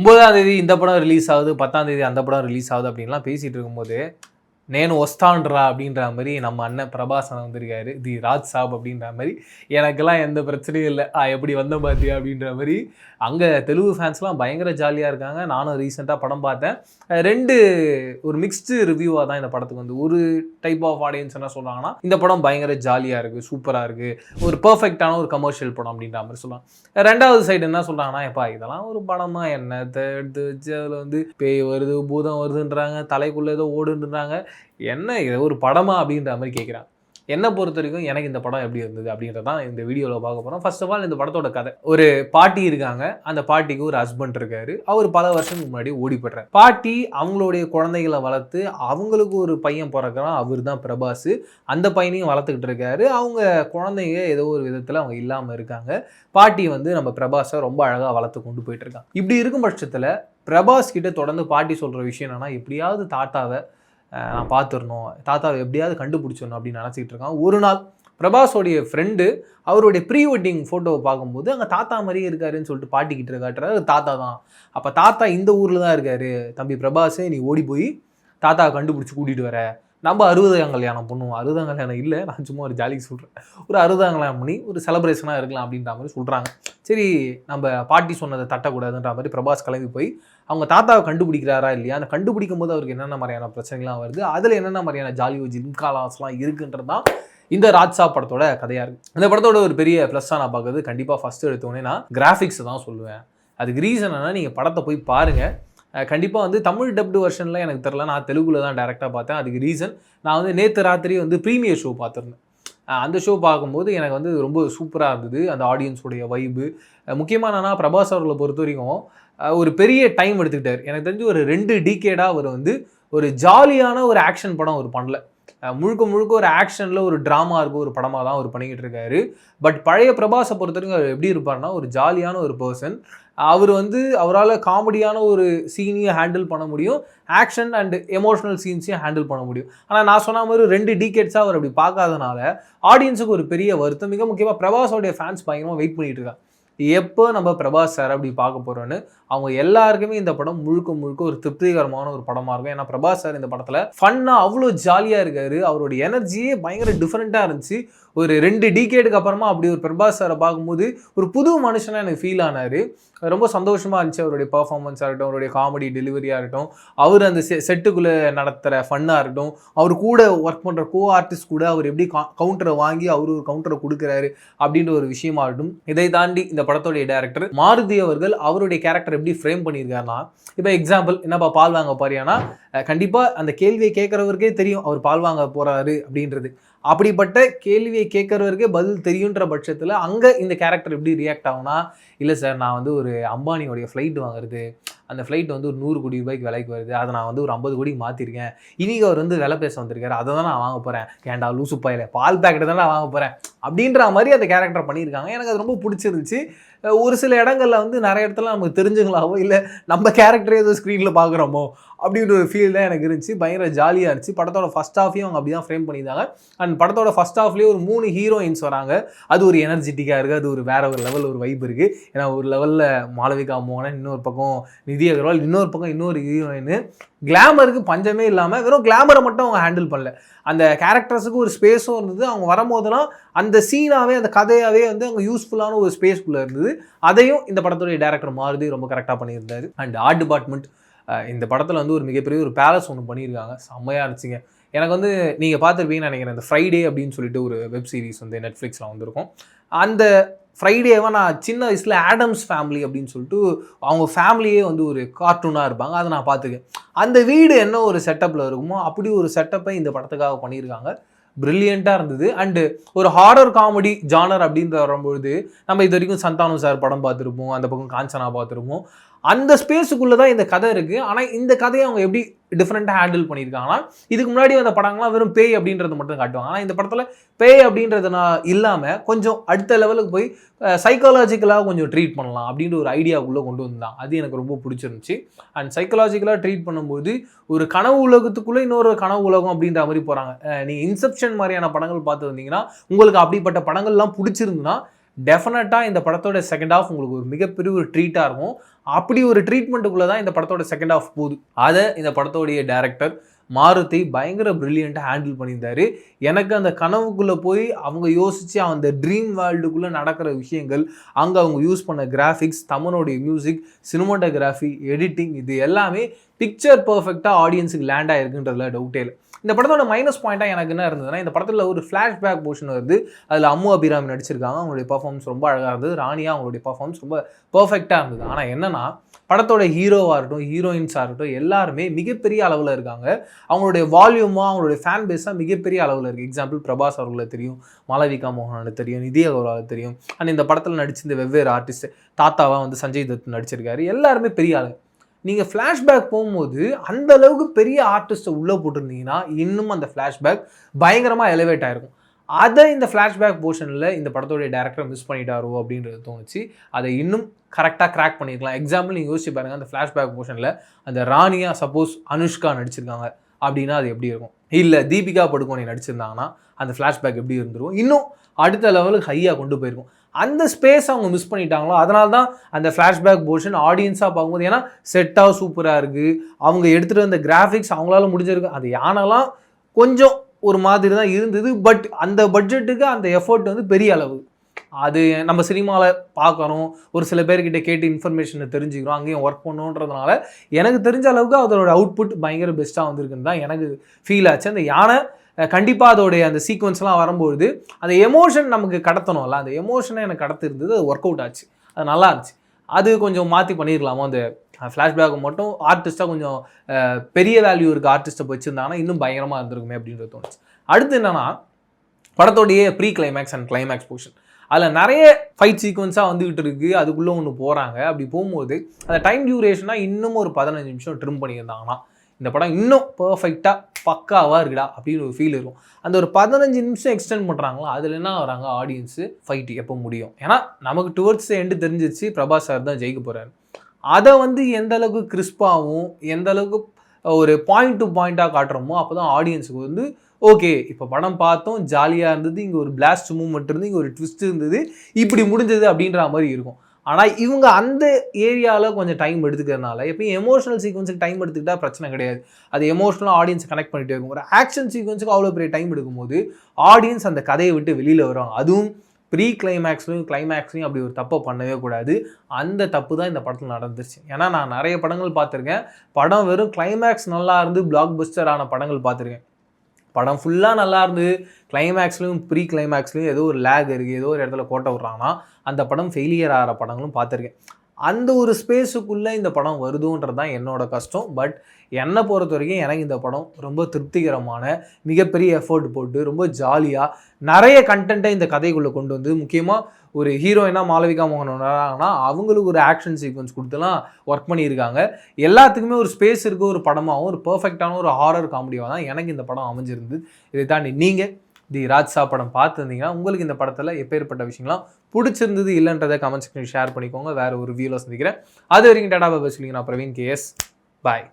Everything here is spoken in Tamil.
9ஆம் தேதி இந்த படம் ரிலீஸ் ஆகுது, 10ஆம் தேதி அந்த படம் ரிலீஸ் ஆகுது அப்படின்லாம் பேசிகிட்டு இருக்கும்போது నేను వస్తాండ్రా அப்படின்ற மாதிரி நம்ம அண்ணன் பிரபாசன் வந்திருக்காரு. தி ராஜ் சாப் அப்படின்ற மாதிரி எனக்கெல்லாம் எந்த பிரச்சனையும் இல்லை, எப்படி வந்த பார்த்தியா அப்படின்ற மாதிரி. அங்கே தெலுங்கு ஃபேன்ஸ்லாம் பயங்கர ஜாலியாக இருக்காங்க. நானும் ரீசெண்டாக படம் பார்த்தேன். ஒரு மிக்ஸ்டு ரிவ்யூவாக தான் இந்த படத்துக்கு வந்து. ஒரு டைப் ஆஃப் ஆடியன்ஸ் என்ன சொல்கிறாங்கன்னா, இந்த படம் பயங்கர ஜாலியாக இருக்குது, சூப்பராக இருக்குது, ஒரு பர்ஃபெக்டான ஒரு கமர்ஷியல் படம் அப்படின்ற மாதிரி சொல்லுவாங்க. ரெண்டாவது சைடு என்ன சொல்கிறாங்கன்னா, எப்பா இதெல்லாம் ஒரு படமாக என்னத்தை எடுத்து வச்சு அதில் வந்து பேய் வருது பூதம் வருதுன்றாங்க, தலைக்குள்ளே ஏதோ ஓடுன்றாங்க, என்ன இது ஒரு படமா அப்படின்ற மாதிரி கேட்குறாங்க. என்னை பொறுத்த வரைக்கும் எனக்கு இந்த படம் எப்படி இருந்தது அப்படின்றதான் இந்த வீடியோவில் பார்க்க போகிறோம். ஃபர்ஸ்ட் ஆஃப் ஆல் இந்த படத்தோட கதை. ஒரு பாட்டி இருக்காங்க, அந்த பாட்டிக்கு ஒரு ஹஸ்பண்ட் இருக்காரு. அவர் பல வருஷத்துக்கு முன்னாடி ஓடி போடுறாரு. பாட்டி அவங்களுடைய குழந்தைகளை வளர்த்து அவங்களுக்கு ஒரு பையன் பிறக்கிறான், அவர் தான் பிரபாஸ். அந்த பையனையும் வளர்த்துக்கிட்டு இருக்காரு. அவங்க குழந்தைங்க ஏதோ ஒரு விதத்தில் அவங்க இல்லாமல் இருக்காங்க. பாட்டி வந்து நம்ம பிரபாஸை ரொம்ப அழகாக வளர்த்து கொண்டு போயிட்டு இருக்காங்க. இப்படி இருக்கும் பட்சத்தில் பிரபாஸ் கிட்ட தொடர்ந்து பாட்டி சொல்கிற விஷயம் என்னன்னா, எப்படியாவது தாத்தாவை நான் பார்த்துடணும், தாத்தாவை எப்படியாவது கண்டுபிடிச்சிடணும் அப்படின்னு நினச்சிக்கிட்டு இருக்கான். ஒரு நாள் பிரபாஸோடைய ஃப்ரெண்டு அவருடைய ப்ரீ வெட்டிங் ஃபோட்டோவை பார்க்கும்போது அங்கே தாத்தா மாதிரியே இருக்காருன்னு சொல்லிட்டு பாட்டிக்கிட்ட காட்டுறாரு. தாத்தா தான். அப்போ தாத்தா இந்த ஊரில் தான் இருக்காரு, தம்பி பிரபாஸே நீ ஓடி போய் தாத்தாவை கண்டுபிடிச்சி கூட்டிகிட்டு வர, நம்ம 60ஆம் கல்யாணம் பண்ணுவோம். 60ஆம் கல்யாணம் இல்லை, நான் சும்மா ஒரு ஜாலிக்கு சொல்கிறேன், ஒரு 60ஆம் கல்யாணம் பண்ணி ஒரு செலிப்ரேஷனாக இருக்கலாம் அப்படின்ற மாதிரி சொல்கிறாங்க. சரி, நம்ம பாட்டி சொன்னதை தட்டக்கூடாதுன்ற மாதிரி பிரபாஸ் கிளம்பி போய் அவங்க தாத்தாவை கண்டுபிடிக்கிறாரா இல்லையா, அந்த கண்டுபிடிக்கும் போது அவருக்கு என்னென்ன மாதிரியான பிரச்சனைலாம் வருது, அதில் என்னென்ன மாதிரியான ஜாலியோ ஜிம்காலாஸ்லாம் இருக்குன்றது தான் இந்த ராஜ்சா படத்தோட கதையாக இருக்குது. இந்த படத்தோட ஒரு பெரிய ப்ளஸ்ஸாக நான் பார்க்குறது கண்டிப்பாக ஃபஸ்ட்டு எடுத்தோடனே நான் கிராஃபிக்ஸ் தான் சொல்லுவேன். அதுக்கு ரீசன் என்னன்னா, நீங்கள் படத்தை போய் பாருங்கள். கண்டிப்பாக வந்து தமிழ் டப்டு வெர்ஷனில் எனக்கு தெரில, நான் தெலுங்குல தான் டேரெக்டாக பார்த்தேன். அதுக்கு ரீசன் நான் வந்து நேற்று ராத்திரி வந்து ப்ரீமியர் ஷோ பார்த்துருந்தேன். அந்த ஷோ பார்க்கும்போது எனக்கு வந்து ரொம்ப சூப்பராக இருந்தது அந்த ஆடியன்ஸோடைய வைப்பு. முக்கியமாக என்னன்னா, பிரபாஸ் அவர்களை பொறுத்த வரைக்கும் ஒரு பெரிய டைம் எடுத்துக்கிட்டார். எனக்கு தெரிஞ்சு ஒரு 2 டிகேடாக அவர் வந்து ஒரு ஜாலியான ஒரு ஆக்ஷன் படம் அவர் பண்ணல. முழுக்க முழுக்க ஒரு ஆக்ஷனில் ஒரு ட்ராமா இருக்கும் ஒரு படமாக தான் அவர் பண்ணிக்கிட்டு இருக்காரு. பட் பழைய பிரபாஸை பொறுத்த வரைக்கும் அவர் எப்படி இருப்பார்னா, ஒரு ஜாலியான ஒரு பர்சன். அவர் வந்து அவரால் காமெடியான ஒரு சீனையும் ஹேண்டில் பண்ண முடியும், ஆக்ஷன் அண்ட் எமோஷனல் சீன்ஸையும் ஹேண்டில் பண்ண முடியும். ஆனால் நான் சொன்ன மாதிரி 2 டிகேட்ஸாக அவர் அப்படி பார்க்காதனால ஆடியன்ஸுக்கு ஒரு பெரிய வருத்தம். மிக முக்கியமாக பிரபாஸோடைய ஃபேன்ஸ் பயங்கரமாக வெயிட் பண்ணிட்டு இருக்காங்க, எப்போ நம்ம பிரபாஸ் சார் அப்படி பார்க்க போகிறோன்னு. அவங்க எல்லாருக்குமே இந்த படம் முழுக்க முழுக்க ஒரு திருப்திகரமான ஒரு படமாக இருக்கும். ஏன்னா பிரபாஸ் சார் இந்த படத்தில் ஃபன்னாக அவ்வளோ ஜாலியாக இருக்காரு. அவருடைய எனர்ஜியே பயங்கர டிஃப்ரெண்ட்டாக இருந்துச்சு. ஒரு 2 டிகேடுக்கு அப்புறமா அப்படி ஒரு பிரபாஸ் சாரை பார்க்கும்போது ஒரு புது மனுஷனாக எனக்கு ஃபீல் ஆனார். ரொம்ப சந்தோஷமாக இருந்துச்சு. அவருடைய பர்ஃபார்மன்ஸாக இருக்கட்டும், அவருடைய காமெடி டெலிவரியாக இருக்கட்டும், அவர் அந்த செட்டுக்குள்ளே நடத்துகிற ஃபன்னாக இருக்கட்டும், அவர் கூட ஒர்க் பண்ணுற ஆர்டிஸ்ட் கூட அவர் எப்படி கவுண்டரை வாங்கி அவர் ஒரு கவுண்டரை கொடுக்குறாரு அப்படின்ற ஒரு விஷயமா இருக்கட்டும். இதை தாண்டி இந்த படத்தோடைய டைரக்டர் மாருதி அவர்கள் அவருடைய கேரக்டர் எப்படி ஃப்ரேம் பண்ணியிருக்காருன்னா, இப்போ எக்ஸாம்பிள் என்னப்பா பால் வாங்க போறியானா, கண்டிப்பாக அந்த கேள்வியை கேட்குறவருக்கே தெரியும் அவர் பால் வாங்க போகிறாரு அப்படின்றது. அப்படிப்பட்ட கேள்வியை கேட்குறவருக்கே பதில் தெரியுன்ற பட்சத்தில் அங்கே இந்த கேரக்டர் எப்படி ரியாக்ட் ஆகும்னா, இல்லை சார் நான் வந்து ஒரு அம்பானியோடைய ஃப்ளைட் வாங்குறது, அந்த ஃப்ளைட் வந்து ஒரு 100 கோடி ரூபாய்க்கு விலைக்கு வருது, அதை நான் வந்து ஒரு 50 கோடிக்கு மாற்றிருக்கேன், இன்றைக்கி அவர் வந்து விலை பேச வந்திருக்காரு, அதை தான் நான் வாங்க போகிறேன், ஏன்டா லூசு பாயில் பால் பேக்கெட்டை தான் நான் வாங்க போகிறேன் அப்படின்ற மாதிரி அந்த கேரக்டர் பண்ணியிருக்காங்க. எனக்கு அது ரொம்ப பிடிச்சிருந்துச்சு. ஒரு சில இடங்களில் வந்து நிறைய இடத்துல நமக்கு தெரிஞ்சுங்களாவோ இல்லை நம்ம கேரக்டரே ஏதோ ஸ்க்ரீனில் பார்க்குறோமோ அப்படின்ற ஒரு ஃபீல் தான் எனக்கு இருந்துச்சு. பயங்கர ஜாலியாக இருந்துச்சு. படத்தோட ஃபஸ்ட் ஹாஃபையும் அவங்க அப்படி தான் ஃப்ரேம் பண்ணியிருந்தாங்க. அண்ட் படத்தோட ஃபஸ்ட் ஹாஃப்லேயே ஒரு 3 ஹீரோயின்ஸ் வராங்க. அது ஒரு எனர்ஜெட்டிக்காக இருக்குது, அது ஒரு வேறு ஒரு லெவல் ஒரு வைப் இருக்குது. ஏன்னா ஒரு லெவலில் மாளவிகா மோகன், இன்னொரு பக்கம் நிதி அகர்வால், இன்னொரு பக்கம் இன்னொரு ஹீரோயின். கிளாமருக்கு பஞ்சமே இல்லாமல் வெறும் கிளாமரை மட்டும் அவங்க ஹேண்டில் பண்ணல, அந்த கேரக்டர்ஸுக்கு ஒரு ஸ்பேஸும் இருந்தது. அவங்க வரும்போதெல்லாம் அந்த சீனாகவே அந்த கதையாகவே வந்து அவங்க யூஸ்ஃபுல்லான ஒரு ஸ்பேஸ்க்குள்ளே இருந்தது. அதையும் இந்த படத்துடைய டேரக்டர் மாருதி ரொம்ப கரெக்டாக பண்ணியிருந்தாரு. அண்ட் ஆர்ட் டிபார்ட்மெண்ட் இந்த படத்தில் வந்து ஒரு மிகப்பெரிய ஒரு பேலஸ் ஒன்று பண்ணியிருக்காங்க, செம்மையாக இருந்துச்சுங்க. எனக்கு வந்து நீங்கள் பார்த்துருப்பீங்கன்னு நினைக்கிறேன், இந்த ஃப்ரைடே அப்படின்னு சொல்லிட்டு ஒரு வெப் சீரிஸ் வந்து நெட்ஃப்ளிக்ஸில் வந்திருக்கும். அந்த ஃப்ரைடேவை நான் சின்ன வயசில் ஆடம்ஸ் ஃபேமிலி அப்படின்னு சொல்லிட்டு அவங்க ஃபேமிலியே வந்து ஒரு கார்ட்டூனாக இருப்பாங்க, அதை நான் பார்த்துக்கேன். அந்த வீடு என்ன ஒரு செட்டப்பில் இருக்குமோ அப்படி ஒரு செட்டப்பை இந்த படத்துக்காக பண்ணியிருக்காங்க. பிரில்லியண்ட்டாக இருந்தது. அண்டு ஒரு ஹாரர் காமெடி ஜானர் அப்படின்ற வரும்பொழுது நம்ம இது வரைக்கும் சந்தானம் சார் படம் பார்த்துருப்போம், அந்த பக்கம் காஞ்சனா பார்த்துருப்போம். அந்த ஸ்பேஸுக்குள்ளே தான் இந்த கதை இருக்குது. ஆனால் இந்த கதையை அவங்க எப்படி டிஃப்ரெண்ட்டாக ஹேண்டில் பண்ணியிருக்காங்கன்னா, இதுக்கு முன்னாடி அந்த படங்கள்லாம் வெறும் பேய் அப்படின்றது மட்டும் காட்டுவாங்க. ஆனால் இந்த படத்தில் பேய் அப்படின்றதுனா இல்லாமல் கொஞ்சம் அடுத்த லெவலுக்கு போய் சைக்காலஜிக்கலாக கொஞ்சம் ட்ரீட் பண்ணலாம் அப்படின்ற ஒரு ஐடியாவுக்குள்ளே கொண்டு வந்தான். அது எனக்கு ரொம்ப பிடிச்சிருந்துச்சு. அண்ட் சைக்காலஜிக்கலாக ட்ரீட் பண்ணும்போது ஒரு கனவு உலகத்துக்குள்ளே இன்னொரு கனவு உலகம் அப்படின்ற மாதிரி போகிறாங்க. நீங்கள் இன்செப்ஷன் மாதிரியான படங்கள் பார்த்து வந்தீங்கன்னா, உங்களுக்கு அப்படிப்பட்ட படங்கள்லாம் பிடிச்சிருந்துன்னா டெஃபினட்டாக இந்த படத்தோட செகண்ட் ஹாஃப் உங்களுக்கு ஒரு மிகப்பெரிய ஒரு ட்ரீட்டாக இருக்கும். அப்படி ஒரு ட்ரீட்மெண்ட்டுக்குள்ளே தான் இந்த படத்தோட செகண்ட் ஹாஃப் போகுது. அதை இந்த படத்தோடைய டைரக்டர் மாருதி பயங்கர பிரில்லியண்ட்டாக ஹேண்டில் பண்ணியிருந்தாரு. எனக்கு அந்த கனவுக்குள்ளே போய் அவங்க யோசித்து அந்த ட்ரீம் வேர்ல்டுக்குள்ளே நடக்கிற விஷயங்கள், அங்கே அவங்க யூஸ் பண்ண கிராஃபிக்ஸ், தமனோடைய மியூசிக், சினிமாட்டோகிராஃபி, எடிட்டிங், இது எல்லாமே பிக்சர் பர்ஃபெக்டாக ஆடியன்ஸுக்கு லேண்ட் ஆகிருக்குன்றதுல டவுட்டே இல்லை. இந்த படத்தோட மைனஸ் பாயிண்ட்டாக எனக்கு என்ன இருந்ததுன்னா, இந்த படத்தில் ஒரு ஃப்ளாஷ்பேக் போர்ஷன் வருது. அதில் அம்மு அபிராமி நடிச்சிருக்காங்க. அவங்களுடைய பர்ஃபார்மன்ஸ் ரொம்ப அழகாக இருந்தது. ராணியா அவங்களுடைய பர்ஃபார்மன்ஸ் ரொம்ப பர்ஃபெக்டாக இருந்தது. ஆனால் என்னன்னா, படத்தோட ஹீரோவாக இருக்கட்டும், ஹீரோயின்ஸாக இருக்கட்டும், எல்லாருமே மிகப்பெரிய அளவில் இருக்காங்க. அவங்களுடைய வால்யூமாக, அவங்களுடைய ஃபேன் பேஸாக மிகப்பெரிய அளவில் இருக்குது. எக்ஸாம்பிள் பிரபாஸ் அவர்களை தெரியும், மாளவிகா மோகனை தெரியும், நிதி அகர்வாலை தெரியும். அண்ட் இந்த படத்தில் நடிச்சிருந்த வெவ்வேறு ஆர்டிஸ்ட், தாத்தாவாக வந்து சஞ்சய் தத் நடிச்சிருக்காரு. எல்லாருமே பெரிய ஆளு. நீங்கள் ஃப்ளாஷ்பேக் போகும்போது அந்த அளவுக்கு பெரிய ஆர்டிஸ்ட்டை உள்ளே போட்டிருந்தீங்கன்னா இன்னும் அந்த ஃப்ளாஷ்பேக் பயங்கரமாக எலிவேட் ஆகிருக்கும். அதை இந்த ஃப்ளாஷ்பேக் போர்ஷனில் இந்த படத்தோடைய டேரக்டர் மிஸ் பண்ணிட்டாரோ அப்படின்றது தோணுச்சு. அதை இன்னும் கரெக்டாக கிராக் பண்ணியிருக்கலாம். எக்ஸாம்பிள் நீங்கள் யோசிச்சு பாருங்கள், அந்த ஃப்ளாஷ்பேக் போர்ஷனில் அந்த ராணியா சப்போஸ் அனுஷ்கா நடிச்சிருக்காங்க அப்படின்னா அது எப்படி இருக்கும்? இல்லை தீபிகா படுகோனே நடிச்சிருந்தாங்கன்னா அந்த ஃப்ளாஷ்பேக் எப்படி இருந்துருக்கும்? இன்னும் அடுத்த லெவலுக்கு ஹையாக கொண்டு போயிருக்கும். அந்த ஸ்பேஸ் அவங்க மிஸ் பண்ணிட்டாங்களோ, அதனால தான் அந்த ஃப்ளாஷ்பேக் போர்ஷன் ஆடியன்ஸாக பார்க்கும்போது, ஏன்னா செட்டாக சூப்பராக இருக்குது, அவங்க எடுத்துகிட்டு வந்த கிராஃபிக்ஸ் அவங்களால முடிஞ்சிருக்கு. அது யானெல்லாம் கொஞ்சம் ஒரு மாதிரி தான் இருந்தது. பட் அந்த பட்ஜெட்டுக்கு அந்த எஃபர்ட் வந்து பெரிய அளவு. அது நம்ம சினிமாவில் பார்க்குறோம், ஒரு சில பேர்கிட்ட கேட்டு இன்ஃபர்மேஷனை தெரிஞ்சுக்கிறோம், அங்கேயும் ஒர்க் பண்ணணுன்றதுனால எனக்கு தெரிஞ்ச அளவுக்கு அதோட அவுட்புட் பயங்கர பெஸ்ட்டாக வந்திருக்குன்னு தான் எனக்கு ஃபீல் ஆச்சு. அந்த யானை கண்டிப்பாக அதோடைய அந்த சீக்வன்ஸ்லாம் வரும்போது அந்த எமோஷன் நமக்கு கடத்தணும்ல, அந்த எமோஷனை எனக்கு கடத்து இருந்தது. அது ஒர்க் அவுட் ஆச்சு, அது நல்லா இருந்துச்சு. அது கொஞ்சம் மாற்றி பண்ணியிருக்கலாமோ, அந்த ஃப்ளாஷ்பேக் மட்டும் ஆர்டிஸ்ட்டாக கொஞ்சம் பெரிய வேல்யூ இருக்க ஆர்டிஸ்ட்டை வச்சுருந்தாங்கன்னா இன்னும் பயங்கரமாக இருந்திருக்குமே அப்படின்றது தோணுச்சு. அடுத்து என்னென்னா, படத்தோடைய pre climax and climax portion, அதில் நிறைய ஃபைட் சீக்வன்ஸாக வந்துக்கிட்டு இருக்குது. அதுக்குள்ளே ஒன்று போகிறாங்க. அப்படி போகும்போது அந்த டைம் டியூரேஷனாக இன்னும் ஒரு 15 நிமிஷம் ட்ரிம் பண்ணியிருந்தாங்கன்னா இந்த படம் இன்னும் பர்ஃபெக்டாக பக்காவாக இருக்குடா அப்படின்னு ஒரு ஃபீல் இருக்கும். அந்த ஒரு 15 நிமிஷம் எக்ஸ்டெண்ட் பண்ணுறாங்களா, அதில் என்ன வராங்க ஆடியன்ஸு, ஃபைட்டு எப்போ முடியும்? ஏன்னா நமக்கு டுவர்ட்ஸ் எண்டு தெரிஞ்சிருச்சு பிரபாஸ் சார் தான் ஜெயிக்க போகிறாரு. அதை வந்து எந்த அளவுக்கு கிறிஸ்பாகவும் எந்த அளவுக்கு ஒரு பாயிண்ட் டு பாயிண்ட்டாக காட்டுறோமோ அப்போ தான் ஆடியன்ஸுக்கு வந்து ஓகே, இப்போ படம் பார்த்தோம், ஜாலியாக இருந்தது, இங்கே ஒரு பிளாஸ்ட் மூவ்மெண்ட் இருந்தது, இங்கே ஒரு ட்விஸ்ட் இருந்தது, இப்படி முடிஞ்சது அப்படின்ற மாதிரி இருக்கும். ஆனால் இவங்க அந்த ஏரியாவில் கொஞ்சம் டைம் எடுத்துக்கிறதுனால, எப்பயும் எமோஷனல் சீக்வன்ஸுக்கு டைம் எடுத்துக்கிட்டால் பிரச்சனை கிடையாது. அது எமோஷனலாக ஆடியன்ஸை கனெக்ட் பண்ணிகிட்டே இருக்கும். ஒரு ஆக்ஷன் சீக்வன்ஸுக்கு அவ்வளோ பெரிய டைம் எடுக்கும்போது ஆடியன்ஸ் அந்த கதையை விட்டு வெளியில் வருவாங்க. அதுவும் ப்ரீ கிளைமேக்ஸ்லையும் கிளைமேக்ஸ்லையும் அப்படி ஒரு தப்பை பண்ணவே கூடாது. அந்த தப்பு தான் இந்த படத்தில் நடந்துருச்சு. ஏன்னா நான் நிறைய படங்கள் பார்த்துருக்கேன். படம் வெறும் கிளைமேக்ஸ் நல்லா இருந்து பிளாக் பஸ்டரான படங்கள் பார்த்துருக்கேன். படம் ஃபுல்லாக நல்லா இருந்து கிளைமேக்ஸ்லையும் ப்ரீ கிளைமேக்ஸ்லையும் ஏதோ ஒரு லேக் இருக்குது, ஏதோ ஒரு இடத்துல கோட்டை விட்றாங்கன்னா அந்த படம் ஃபெயிலியர் ஆகிற படங்களும் பார்த்துருக்கேன். அந்த ஒரு ஸ்பேஸுக்குள்ளே இந்த படம் வருதுன்றது தான் என்னோட கஷ்டம். பட் என்னை பொறுத்த வரைக்கும் எனக்கு இந்த படம் ரொம்ப திருப்திகரமான, மிகப்பெரிய எஃபர்ட் போட்டு ரொம்ப ஜாலியாக நிறைய கண்டென்ட்டை இந்த கதைக்குள்ளே கொண்டு வந்து, முக்கியமாக ஒரு ஹீரோயினாக மாளவிகா மோகன் வராங்கன்னா அவங்களுக்கு ஒரு ஆக்ஷன் சீக்வன்ஸ் கொடுத்துலாம் ஒர்க் பண்ணியிருக்காங்க. எல்லாத்துக்குமே ஒரு ஸ்பேஸ் இருக்குது. ஒரு படமாகவும் ஒரு பர்ஃபெக்டான ஒரு ஹாரர் காமெடியாக தான் எனக்கு இந்த படம் அமைஞ்சிருந்தது. இதை தாண்டி நீங்கள் தி ராஜ்சா படம் பார்த்துருந்தீங்கன்னா உங்களுக்கு இந்த படத்தில் எப்பேற்பட்ட விஷயங்கள்லாம் பிடிச்சிருந்தது இல்லைன்றதை கமெண்ட் செக்ஷன் ஷேர் பண்ணிக்கோங்க. வேறு ஒரு வியூவில் சந்திக்கிறேன். அது வரைக்கும் டாடா பாய் சொல்லிங்க. நான் பிரவீன் KS. பாய்.